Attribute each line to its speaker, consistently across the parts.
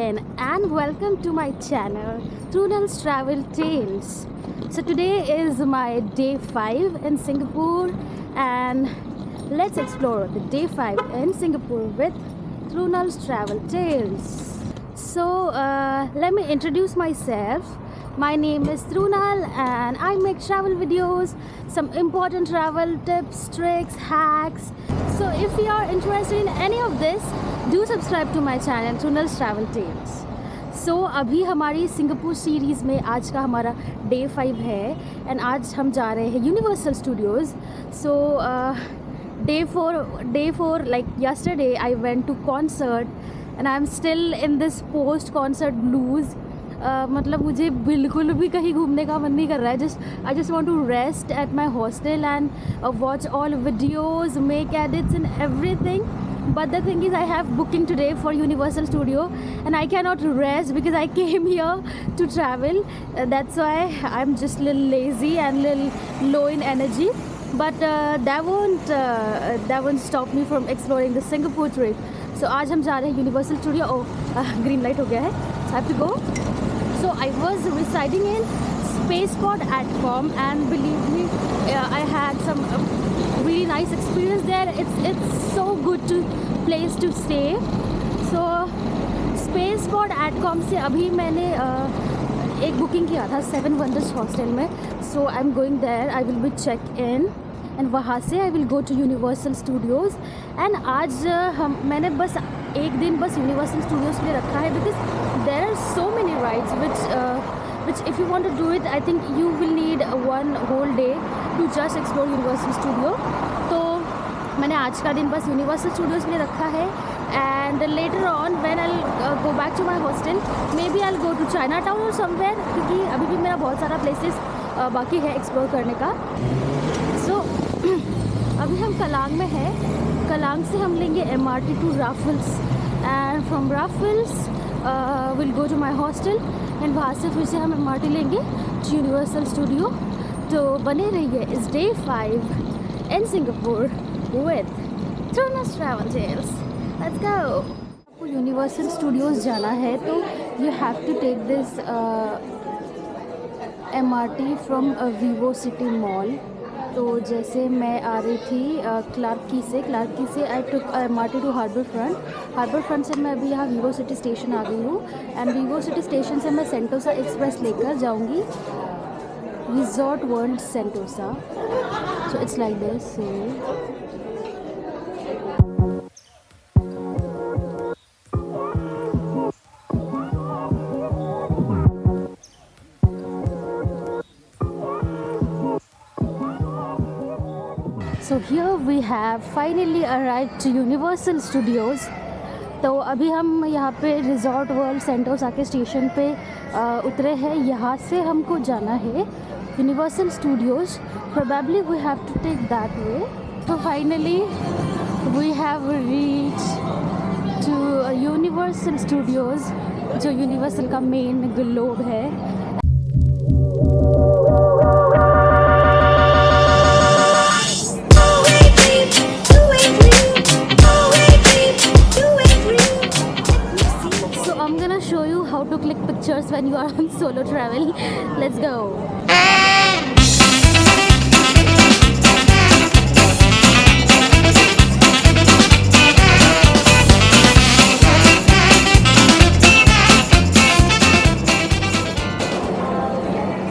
Speaker 1: again and welcome to my channel Trunal's Travel Tales. So today is my day 5 in Singapore and let's explore the day 5 in Singapore with Trunal's Travel Tales. So let me introduce myself. My name is Trunal and I make travel videos, some important travel tips, tricks, hacks. So if you are interested in any of this, do subscribe to my channel Trunal's Travel Tales. So अभी हमारी Singapore series में आज का हमारा day 5 है and आज हम जा रहे हैं universal Studios. So day 4 like yesterday I went to concert and I am still in this post concert blues. मतलब मुझे बिल्कुल भी कहीं घूमने का मन नहीं कर रहा है. I just want to rest at my hostel and watch all videos, make edits and everything. But the thing is I have booking today for Universal Studio and I cannot rest because I came here to travel. That's why I'm just a little lazy and little low in energy. But that won't stop me from exploring the Singapore trip. So आज हम जा रहे हैं universal studio. Green light हो गया है, so I have to go. So I was residing in Spaceport Atcom and believe me, I had some really nice experience there. It's so good place to stay. So Spaceport Atcom से अभी मैंने एक booking किया था 7 Wonders hostel में. So I'm going there. I will be check in and वहाँ से I will go to Universal Studios. And आज मैंने बस एक दिन बस यूनिवर्सल स्टूडियोज़ के लिए रखा है because there are so many rides which if you want to do it I think you will need one whole day to just explore Universal Studio. तो मैंने आज का दिन बस यूनिवर्सल स्टूडियोज़ के लिए रखा है and later on when I'll go back to my hostel maybe I'll go to Chinatown or somewhere क्योंकि अभी भी मेरा बहुत सारा places बाकी है एक्सप्लोर करने का. So अभी हम कलांग में है. कलांग से हम लेंगे MRT to Raffles and from Raffles will go to my hostel and वहाँ से फिर से हम MRT लेंगे टू यूनिवर्सल स्टूडियो. तो बने रहिए इस डे 5 इन सिंगापुर विद ट्रूनल्स ट्रैवल टेल्स. Let's go. आपको यूनिवर्सल स्टूडियोज़ जाना है तो you have to take this MRT from Vivo City mall. तो जैसे मैं आ रही थी क्लार्क की से I took MRT to Harbour Front से मैं अभी यहाँ वीवो सिटी स्टेशन आ गई हूँ एंड वीवो सिटी स्टेशन से मैं सेंटोसा एक्सप्रेस लेकर जाऊँगी resort World Sentosa. So it's like this. So here we have finally arrived to Universal Studios. तो अभी हम यहाँ पे रिजॉर्ट वर्ल्ड सेंटोसा के स्टेशन पे उतरे हैं. यहाँ से हमको जाना है Universal Studios. Probably we have to take that way. तो finally we have reach to Universal Studios जो यूनिवर्सल का मेन ग्लोब है. To click pictures when you are on solo travel. Let's go.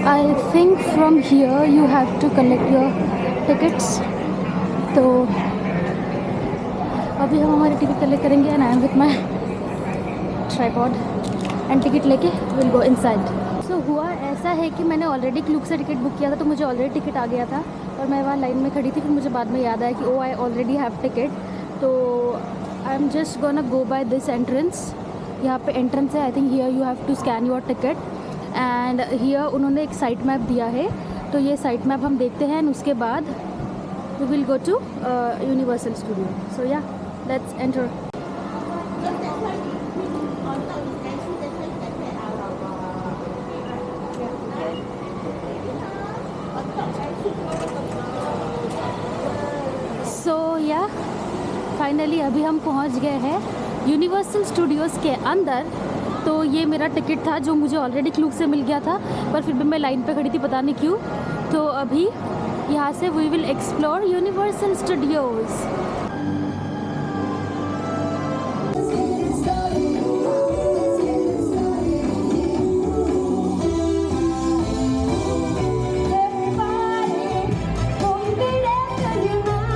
Speaker 1: I think from here you have to collect your tickets. तो अभी हम हमारी ticket collect करेंगे and I am with my tripod. And ticket लेके will go inside. सो हुआ ऐसा है कि मैंने ऑलरेडी क्लूक से टिकट बुक किया था तो मुझे ऑलरेडी टिकट आ गया था और मैं वहाँ लाइन में खड़ी थी. फिर मुझे बाद में याद आया कि oh I already have ticket. तो I am just gonna go by this entrance. यहाँ पे एंट्रेंस है. I think here you have to scan your ticket and here उन्होंने एक साइट मैप दिया है. तो ये साइट मैप हम देखते हैं एंड उसके बाद we will go to Universal Studio. So yeah let's enter. Finally अभी हम पहुंच गए हैं यूनिवर्सल स्टूडियोज़ के अंदर तो ये मेरा टिकट था जो मुझे ऑलरेडी क्लूक से मिल गया था, पर फिर भी मैं लाइन पे खड़ी थी, पता नहीं क्यों। तो अभी यहाँ से we will explore Universal Studios.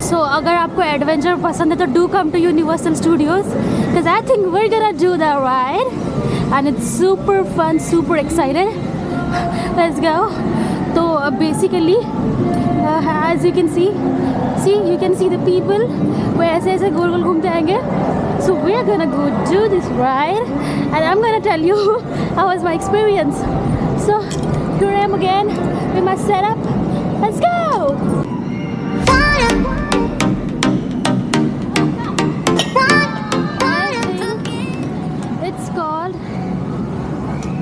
Speaker 1: So अगर आपको एडवेंचर पसंद है तो do come to Universal Studios, because I think we are gonna do that ride and it's super fun, super excited. Let's go. तो basically as you can see you can see the people, वो ऐसे ऐसे गोल गोल घूमते आएंगे। So we are gonna go do this ride and I am gonna tell you how was my experience. So here I am again with my setup. Let's go.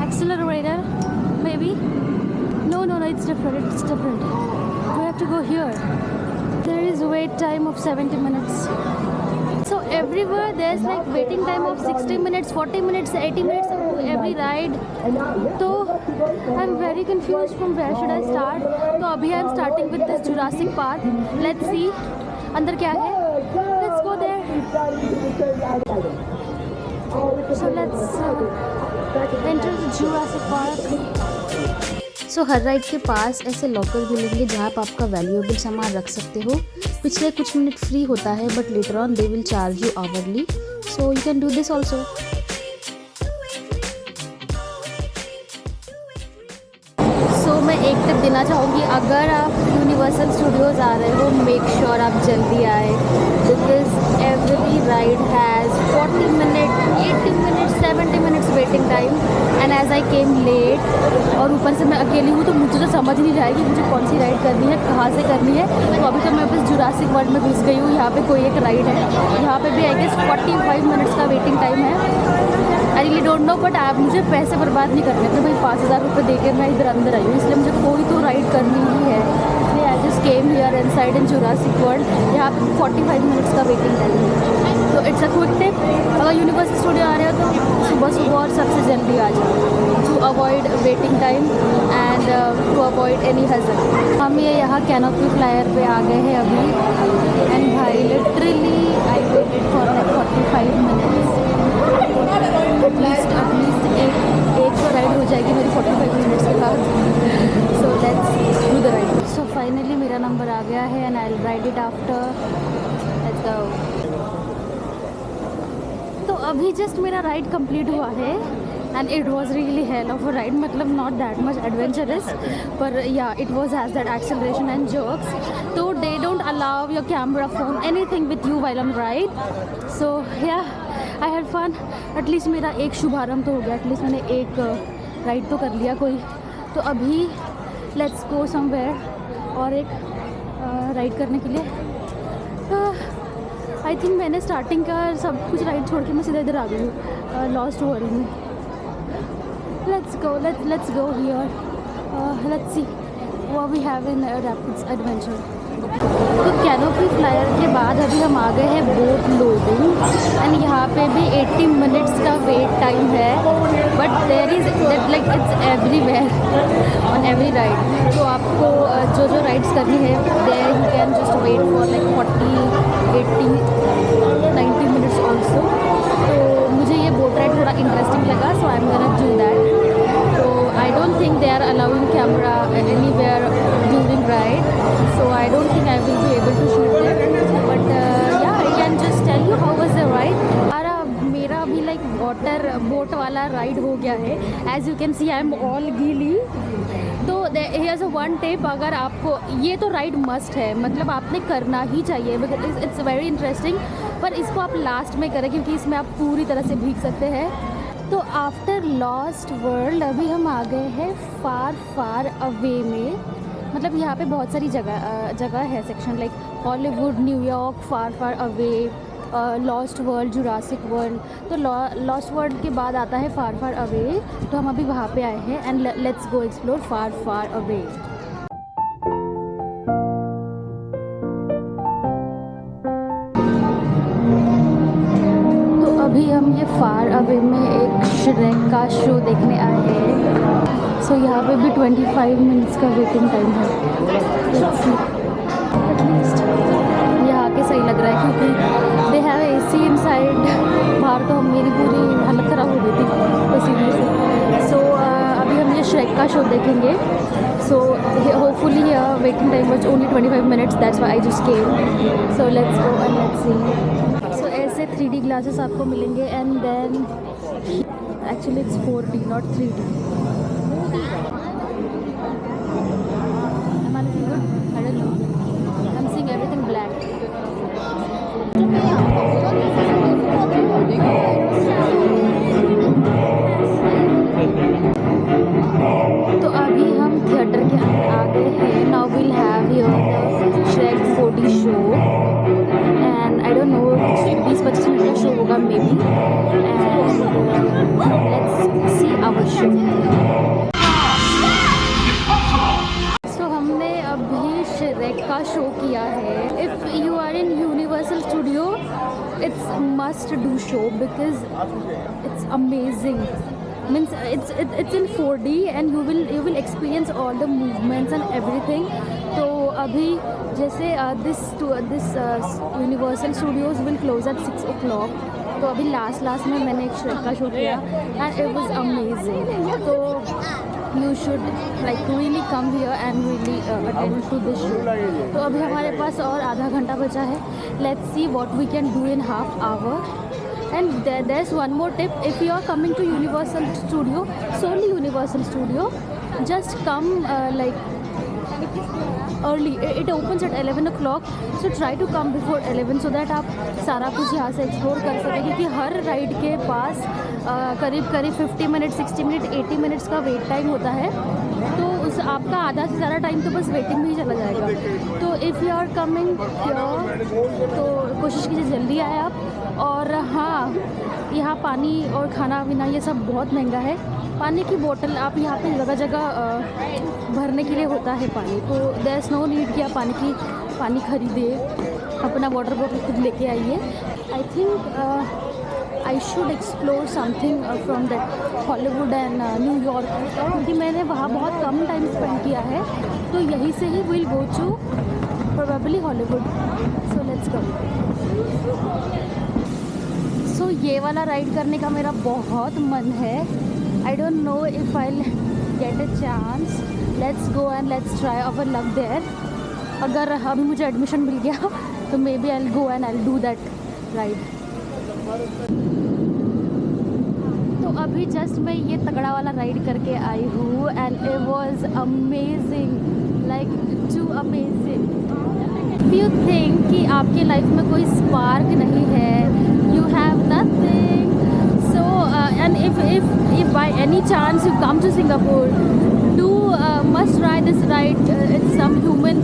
Speaker 1: Accelerator, maybe? No, it's different. We have to go here. There is wait time of 70 minutes. So everywhere there's like waiting time of 60 minutes, 40 minutes, 80 minutes of every ride. So I'm very confused from where should I start. So abhi I'm starting with this Jurassic Park. Let's see अंदर क्या है. Let's go there. So let's enter the Jurassic Park. So her ride के पास ऐसे locker मिलेंगे जहाँ आप आपका valuable सामान रख सकते हो। पिछले कुछ मिनट फ्री होता है but later on they will charge you hourly, so you can do this also. So मैं एक टिप देना चाहूँगी, अगर आप यूनिवर्सल स्टूडियोज़ आ रहे हो मेक श्योर आप जल्दी आए, because every ride has 40 minute, 80 minute, 70 minutes waiting time and as I came late और ऊपर से मैं अकेली हूँ तो मुझे तो समझ नहीं जाएगी मुझे कौन सी राइड करनी है, कहाँ से करनी है। तो अभी तो मैं बस जुरासिक वर्ल्ड में घुस गई हूँ। यहाँ पे कोई एक राइड है, यहाँ पे भी आई गेस 45 मिनट्स का वेटिंग टाइम है। I really don't know but आप मुझे पैसे बर्बाद नहीं करने थे भाई, 5000 रुपये दे के मैं इधर अंदर आई हूँ, इसलिए मुझे कोई तो राइड करनी ही है। इसलिए I just came here inside in Jurassic World. यहाँ पे 45 मिनट्स का वेटिंग टाइम है, तो इट्स अ क्विक टिप। अगर यूनिवर्सल स्टूडियो आ रहे हो तो सुबह और सबसे जल्दी आ जाओ to avoid waiting time and to avoid any hassle. हम ये यहाँ कैनोपी फ्लायर पे आ गए हैं अभी एंड भाई literally I waited for like 45 minutes. At least एक तो राइड हो जाएगी मेरी 45 मिनट्स के बाद। So let's do the ride. So finally मेरा नंबर आ गया है and I will ride it after. Let's go. तो अभी जस्ट मेरा राइड कंप्लीट हुआ है and it was really hell of a ride, मतलब नॉट दैट मच एडवेंचरस पर yeah it was has that acceleration and jerks. तो they don't allow your camera phone anything with you while on ride. So yeah I had fun. At least मेरा एक शुभारंभ तो हो गया, at least मैंने एक राइड तो कर लिया कोई। तो अभी लेट्स गो समवेयर और एक राइड करने के लिए। आई थिंक मैंने स्टार्टिंग का सब कुछ राइड छोड़ के मैं सीधा इधर आ गई हूँ लॉस्ट वर्ल्ड में। Let's go here, let's see what we have in Rapids Adventure. तो कैनोपी फ्लायर के बाद अभी हम आ गए हैं बोट लोडिंग एंड यहाँ पे भी 80 मिनट्स का वेट टाइम है but there is that like it's everywhere on every ride. तो आपको जो राइड्स करनी है there you can just wait for like 40, 80, 90 minutes also. तो मुझे ये बोट राइड थोड़ा इंटरेस्टिंग लगा, so I am gonna do that. तो I don't think they are allowing camera anywhere during ride, so I don't think I will be able to shoot there, but yeah I can just tell you how was the ride. मेरा अभी like water boat वाला ride हो गया है। As you can see I am all गीली। तो here's a one tip, अगर आपको ये तो राइड मस्ट है, मतलब आपने करना ही चाहिए बिकॉज इट्स वेरी इंटरेस्टिंग, पर इसको आप लास्ट में करें क्योंकि इसमें आप पूरी तरह से भीग सकते हैं। तो आफ्टर लॉस्ट वर्ल्ड अभी हम आ गए हैं फार अवे में, मतलब यहाँ पे बहुत सारी जगह है section like Hollywood, New York, far away, lost world, Jurassic world. तो लॉस्ट वर्ल्ड के बाद आता है फार अवे, तो हम अभी वहाँ पे आए हैं and let's go explore far away. तो अभी हम ये फार अवे में एक श्रेक का शो देखने आए हैं। सो यहाँ पे भी 25 मिनट्स का वेटिंग टाइम है। एटलीस्ट यहाँ आके सही लग रहा है क्योंकि दे हैव AC इनसाइड। बाहर तो मेरी पूरी हालत ख़राब हो गई थी पसीने से। सो अभी हम ये श्रेक का शो देखेंगे। So hopefully waiting time was only 25 minutes, that's why I just came. So let's go and let's see. So ऐसे 3D ग्लासेस आपको मिलेंगे and then actually it's 4D not 3D। Am I looking good? I don't know. I'm seeing everything black. तो अभी हम theatre के अंदर आ गए हैं। Now will have here the Shrek 4D show and I don't know 20-25 minute का show होगा maybe. And let's see our show. So हमने अभी श्रेक का शो किया है। If you are in Universal Studio it's must do show because it's amazing. Means it's in 4D and you will experience all the movements and everything. तो अभी जैसे this Universal Studios will close at 6 o'clock. तो अभी last में मैंने एक Shrek का show किया and it was amazing. तो you should like really come here and really attend to this show. तो अभी हमारे पास और आधा घंटा बचा है. Let's see what we can do in half hour. And there's one more tip. If you are coming to Universal Studio, solely Universal Studio, just come like early. It opens at 11 o'clock. So try to come before 11 so that आप सारा कुछ यहाँ से explore कर सकें क्योंकि हर ride के पास करीब 50 मिनट 60 मिनट 80 मिनट्स का वेट टाइम होता है। तो उस आपका आधा से ज़्यादा टाइम तो बस वेटिंग में ही चला जाएगा। तो if you are coming here तो कोशिश कीजिए जल्दी आए आप। और हाँ, यहाँ पानी और खाना पीना ये सब बहुत महंगा है। पानी की बोतल आप यहाँ पे जगह जगह भरने के लिए होता है पानी। तो देयर इज़ नो नीड कि आप पानी खरीदे, अपना वाटर बॉटल खुद लेके आइए। I think I should explore something from that Hollywood and New York क्योंकि मैंने वहाँ बहुत कम टाइम स्पेंड किया है। तो यहीं से ही will go to probably Hollywood. So let's go. So ये वाला राइड करने का मेरा बहुत मन है। I don't know if I get a chance. Let's go and let's try our luck there. अगर अभी मुझे एडमिशन मिल गया तो maybe I will go and I will do that ride. तो अभी जस्ट मैं ये तगड़ा वाला राइड करके आई हूँ and it was amazing, like too amazing. If you think कि आपके लाइफ में कोई स्पार्क नहीं है, you have nothing. So and if by any chance you come to Singapore, do must try this ride. It's some human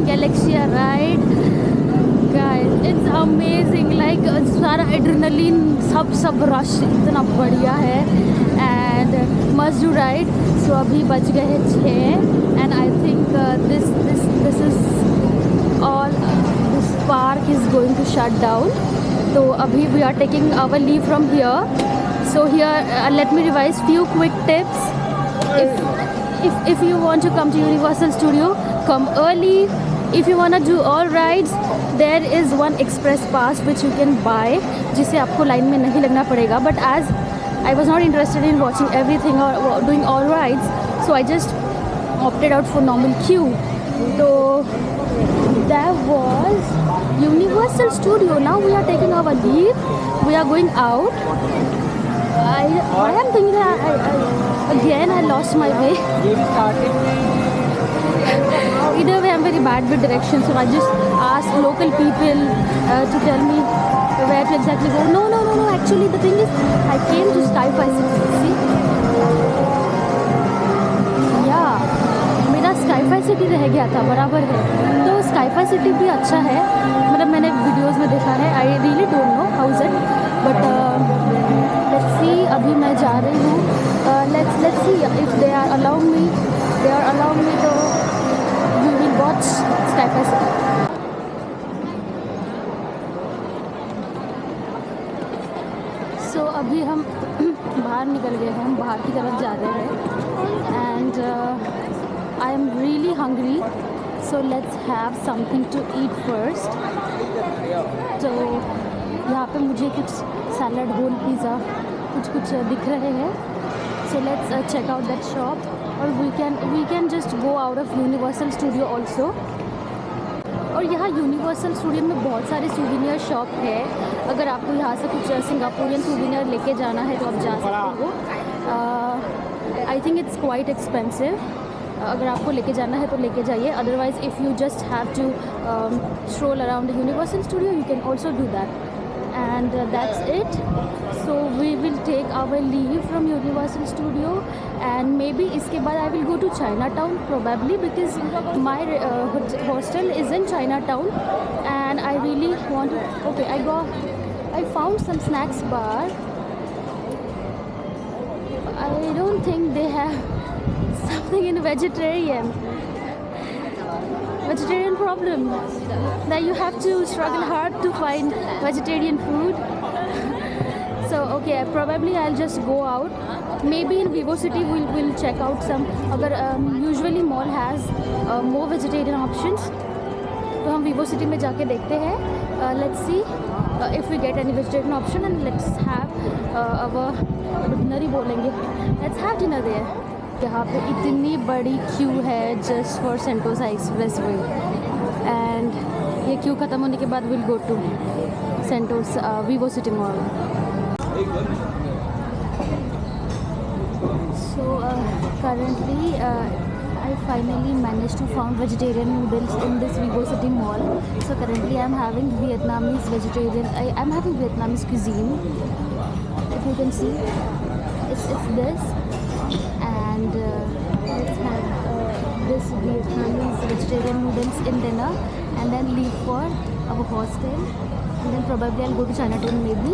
Speaker 1: Galaxia ride, guys. It's amazing. Like सारा adrenaline सब rush इतना बढ़िया है and must do ride. So अभी बज गए हैं 6 and I think this is all. This park is going to shut down. So abhi we are taking our leave from here. So here let me revise few quick tips. If you want to come to Universal Studio, come early. If you want to do all rides, there is one express pass which you can buy, जिसे आपको line में नहीं लगना पड़ेगा. But as I was not interested in watching everything or doing all rides, so I just opted out for normal queue. So that was Universal Studio. Now we are taking our leave. We are going out. I am thinking that I lost my way. Either way, I'm very bad with directions, so I just asked local people to tell me where to exactly go. No. Actually, the thing is, I came to Sky-Fi City. See? Yeah, मेरा Sky-Fi City रह गया था, बराबर है. तो Sky-Fi City भी अच्छा है. मतलब मैंने वीडियोस में देखा है. I really don't know how is it, but let's see. अभी मैं जा रही हूँ. Let's see if they are allowing me. They are allowing me to. We will watch Sky-Fi City. अभी हम बाहर निकल गए हैं, हम बाहर की तरफ जा रहे हैं and I am really hungry, so let's have something to eat first. तो यहाँ पे मुझे कुछ सैलड, रोल, पिज़्ज़ा कुछ दिख रहे हैं, so let's check out that shop. और we can just go out of Universal Studio also. और यहाँ यूनिवर्सल स्टूडियो में बहुत सारे सूवेनियर शॉप है, अगर आपको यहाँ से कुछ सिंगापुरियन सूवेनियर लेके जाना है तो आप जा सकते हो। I think it's quite expensive, अगर आपको लेके जाना है तो लेके जाइए, otherwise if you just have to stroll around the Universal Studio, you can also do that. And that's it. So we will take our leave from Universal Studio, and maybe इसके बाद I will go to Chinatown probably, because my hostel is in Chinatown and I really want to. Okay, I found some snacks bar. I don't think they have something in vegetarian problem, that you have to struggle hard to find vegetarian food. So okay, probably I'll just go out, maybe in VivoCity we'll check out some, अगर usually mall has more vegetarian options, तो हम VivoCity में जाके देखते हैं। Let's see if we get any vegetarian option, and let's have our dinner ही बोलेंगे, let's have dinner there. यहाँ पे इतनी बड़ी क्यू है just for Sentosa Express way, and ये क्यू ख़त्म होने के बाद will go to Sentosa VivoCity mall. So currently I finally managed to found vegetarian noodles in this VivoCity mall. So currently I'm having Vietnamese vegetarian, I'm having Vietnamese cuisine, if you can see, it's this, and let's have this Vietnamese vegetarian noodles in dinner, and then leave for our hostel, and then probably I'll go to Chinatown maybe,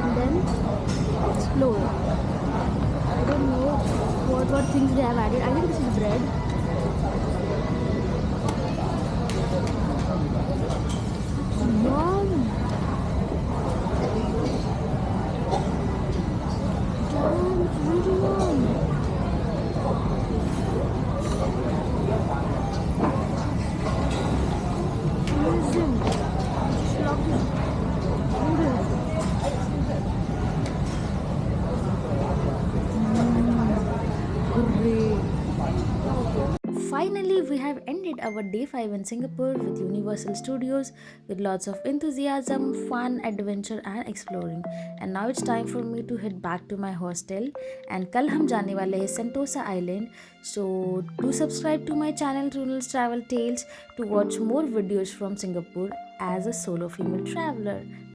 Speaker 1: and then explore. I don't know what things they have added. I think this is bread. Yum! Yum, it's really yum. Amazing. Just lovely noodles. Finally, we have ended our day 5 in Singapore with Universal Studios, with lots of enthusiasm, fun, adventure and exploring. And now it's time for me to head back to my hostel. And कल हम जाने वाले हैं Sentosa Island. So do subscribe to my channel Runal's Travel Tales to watch more videos from Singapore as a solo female traveler.